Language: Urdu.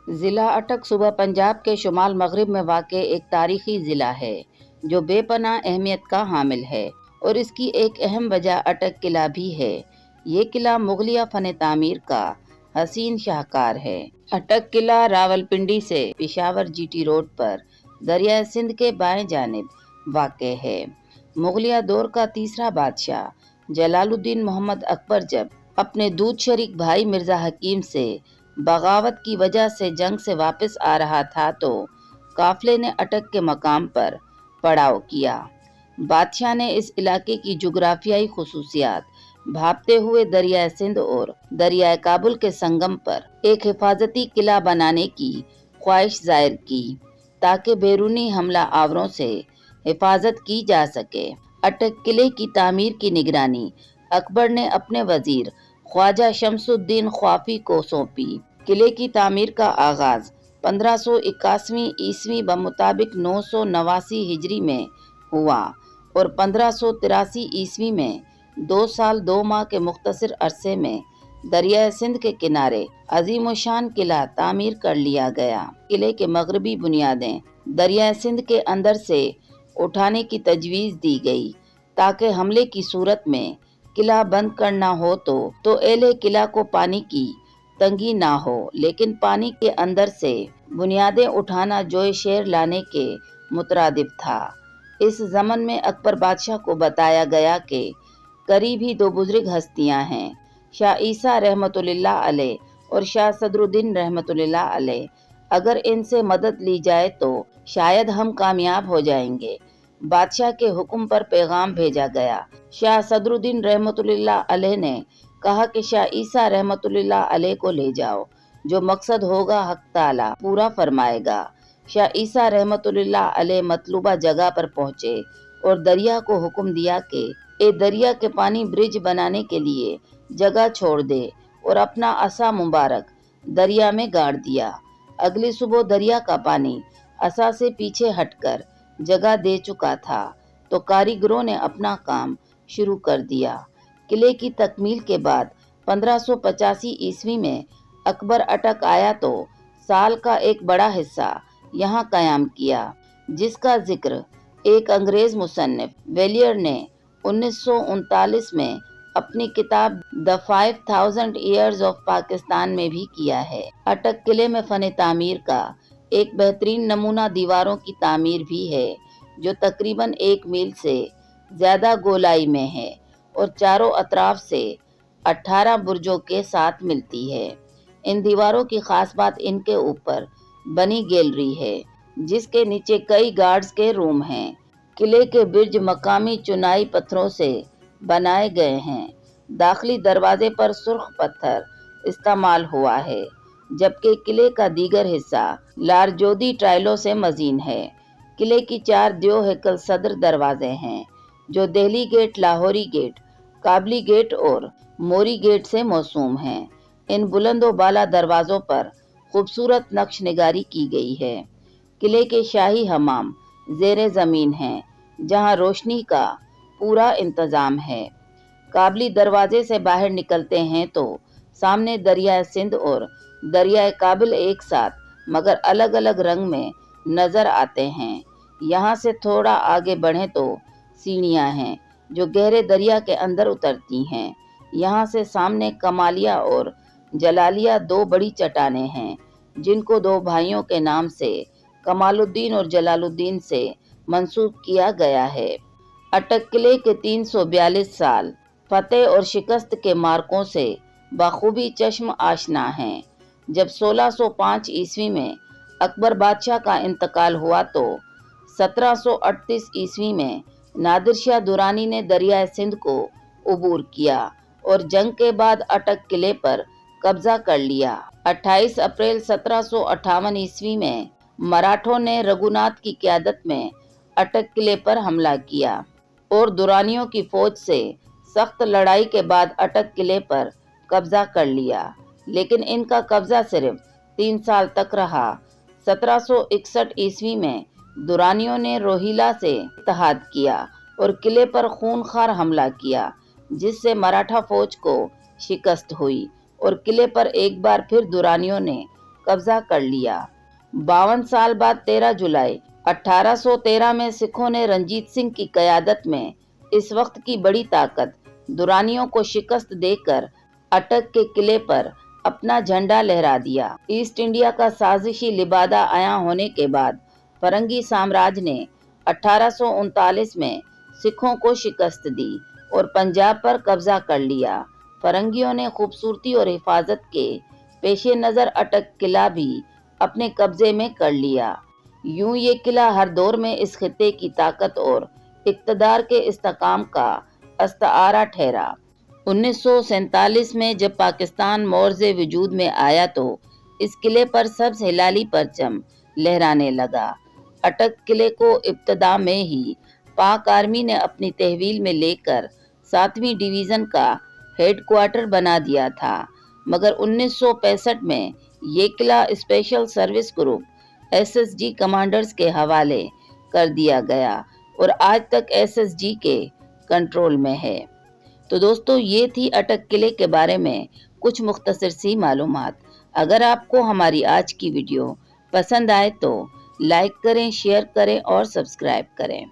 ضلع اٹک صوبہ پنجاب کے شمال مغرب میں واقع ایک تاریخی ضلع ہے جو بے پناہ اہمیت کا حامل ہے، اور اس کی ایک اہم وجہ اٹک قلعہ بھی ہے۔ یہ قلعہ مغلیہ فن تعمیر کا حسین شاہکار ہے۔ اٹک قلعہ راولپنڈی سے پشاور جی ٹی روڈ پر دریائے سندھ کے بائیں جانب واقع ہے۔ مغلیہ دور کا تیسرا بادشاہ جلال الدین محمد اکبر جب اپنے دودھ شریک بھائی مرزا حکیم سے بغاوت کی وجہ سے جنگ سے واپس آ رہا تھا تو قافلے نے اٹک کے مقام پر پڑاؤ کیا۔ بادشاہ نے اس علاقے کی جغرافیائی خصوصیات بھاپتے ہوئے دریائے سندھ اور دریائے کابل کے سنگم پر ایک حفاظتی قلعہ بنانے کی خواہش ظاہر کی تاکہ بیرونی حملہ آوروں سے حفاظت کی جا سکے۔ اٹک قلعے کی تعمیر کی نگرانی اکبر نے اپنے وزیر خواجہ شمس الدین خوافی کو سونپی۔ قلعے کی تعمیر کا آغاز 1581 عیسوی بمطابق 989 ہجری میں ہوا اور 1583 عیسوی میں 2 سال 2 ماہ کے مختصر عرصے میں دریائے سندھ کے کنارے عظیم الشان قلعہ تعمیر کر لیا گیا۔ قلعے کے مغربی بنیادیں دریائے سندھ کے اندر سے اٹھانے کی تجویز دی گئی تاکہ حملے کی صورت میں قلعہ بند کرنا ہو تو اہل قلعہ کو پانی کی تنگی نہ ہو، لیکن پانی کے اندر سے بنیادیں اٹھانا جوئے شیر لانے کے مترادف تھا۔ اس ضمن میں اکبر بادشاہ کو بتایا گیا کہ قریب ہی 2 بزرگ ہستیاں ہیں، شاہ عیسیٰ رحمۃ اللہ علیہ اور شاہ صدر الدین رحمۃ اللہ علیہ، اگر ان سے مدد لی جائے تو شاید ہم کامیاب ہو جائیں گے۔ بادشاہ کے حکم پر پیغام بھیجا گیا۔ شاہ صدر الدین رحمۃ اللہ علیہ نے کہا کہ شاہ عیسیٰ رحمۃ اللہ علیہ کو لے جاؤ، جو مقصد ہوگا حق تعالیٰ پورا فرمائے گا۔ شاہ عیسیٰ رحمۃ اللہ علیہ مطلوبہ جگہ پر پہنچے اور دریا کو حکم دیا کہ اے دریا کے پانی برج بنانے کے لیے جگہ چھوڑ دے، اور اپنا عصا مبارک دریا میں گاڑ دیا۔ اگلی صبح دریا کا پانی عصا سے پیچھے ہٹ کر جگہ دے چکا تھا تو کاریگروں نے اپنا کام شروع کر دیا۔ قلعے کی تکمیل کے بعد 1585 عیسوی میں اکبر اٹک آیا تو سال کا ایک بڑا حصہ یہاں قیام کیا، جس کا ذکر ایک انگریز مصنف ویلیئر نے 1939 میں اپنی کتاب دی 5000 ایئرز آف پاکستان میں بھی کیا ہے۔ اٹک قلعے میں فن تعمیر کا ایک بہترین نمونہ دیواروں کی تعمیر بھی ہے، جو تقریباً 1 میل سے زیادہ گولائی میں ہے اور چاروں اطراف سے 18 برجوں کے ساتھ ملتی ہے۔ ان دیواروں کی خاص بات ان کے اوپر بنی گیلری ہے، جس کے نیچے کئی گارڈز کے روم ہیں۔ قلعے کے برج مقامی چنائی پتھروں سے بنائے گئے ہیں۔ داخلی دروازے پر سرخ پتھر استعمال ہوا ہے، جبکہ قلعے کا دیگر حصہ لارجودی ٹائلوں سے مزین ہے۔ قلعے کی 4 دیو ہیکل صدر دروازے ہیں، جو دہلی گیٹ، لاہوری گیٹ، کابلی گیٹ اور موری گیٹ سے موسوم ہیں۔ ان بلند و بالا دروازوں پر خوبصورت نقش نگاری کی گئی ہے۔ قلعے کے شاہی حمام زیر زمین ہیں، جہاں روشنی کا پورا انتظام ہے۔ کابلی دروازے سے باہر نکلتے ہیں تو سامنے دریائے سندھ اور دریائے کابل ایک ساتھ مگر الگ الگ رنگ میں نظر آتے ہیں۔ یہاں سے تھوڑا آگے بڑھیں تو سیڑھیاں ہیں جو گہرے دریا کے اندر اترتی ہیں۔ یہاں سے سامنے کمالیہ اور جلالیہ 2 بڑی چٹانیں ہیں، جن کو 2 بھائیوں کے نام سے کمال الدین اور جلال الدین سے منسوب کیا گیا ہے۔ اٹک قلعے کے 342 سال فتح اور شکست کے مارکوں سے بخوبی چشم آشنا ہیں۔ جب 1605 عیسوی میں اکبر بادشاہ کا انتقال ہوا تو 1738 عیسوی میں نادر شاہ درانی نے دریائے سندھ کو عبور کیا اور جنگ کے بعد اٹک قلعے پر قبضہ کر لیا۔ 28 اپریل 1758 عیسوی میں مراٹھوں نے رگھوناتھ کی قیادت میں اٹک قلعے پر حملہ کیا اور درانیوں کی فوج سے سخت لڑائی کے بعد اٹک قلعے پر قبضہ کر لیا، لیکن ان کا قبضہ صرف 3 سال تک رہا۔ 1761 عیسوی میں درانیوں نے روہیلا سے اتحاد کیا اور قلعے پر خونخوار حملہ کیا، جس سے مراٹھا فوج کو شکست ہوئی اور قلعے پر ایک بار پھر درانیوں نے قبضہ کر لیا۔ 52 سال بعد 13 جولائی 1813 میں سکھوں نے رنجیت سنگھ کی قیادت میں اس وقت کی بڑی طاقت درانیوں کو شکست دے کر اٹک کے قلعے پر اپنا جھنڈا لہرا دیا۔ ایسٹ انڈیا کا سازشی لبادہ عیاں ہونے کے بعد فرنگی سامراج نے 1839 میں سکھوں کو شکست دی اور پنجاب پر قبضہ کر لیا۔ فرنگیوں نے خوبصورتی اور حفاظت کے پیش نظر اٹک قلعہ بھی اپنے قبضے میں کر لیا۔ یوں یہ قلعہ ہر دور میں اس خطے کی طاقت اور اقتدار کے استحکام کا استعارہ ٹھہرا۔ 1947 میں جب پاکستان مورز وجود میں آیا تو اس قلعے پر سبز ہلالی پرچم لہرانے لگا۔ اٹک قلعے کو ابتدا میں ہی پاک آرمی نے اپنی تحویل میں لے کر 7ویں ڈویژن کا ہیڈ کوارٹر بنا دیا تھا، مگر 1965 میں یہ قلعہ special service group SSG commanders کے حوالے کر دیا گیا اور آج تک SSG کے کنٹرول میں ہے۔ تو دوستو، یہ تھی اٹک قلعے کے بارے میں کچھ مختصر سی معلومات۔ اگر آپ کو ہماری آج کی ویڈیو پسند آئے تو لائک کریں، شیئر کریں اور سبسکرائب کریں۔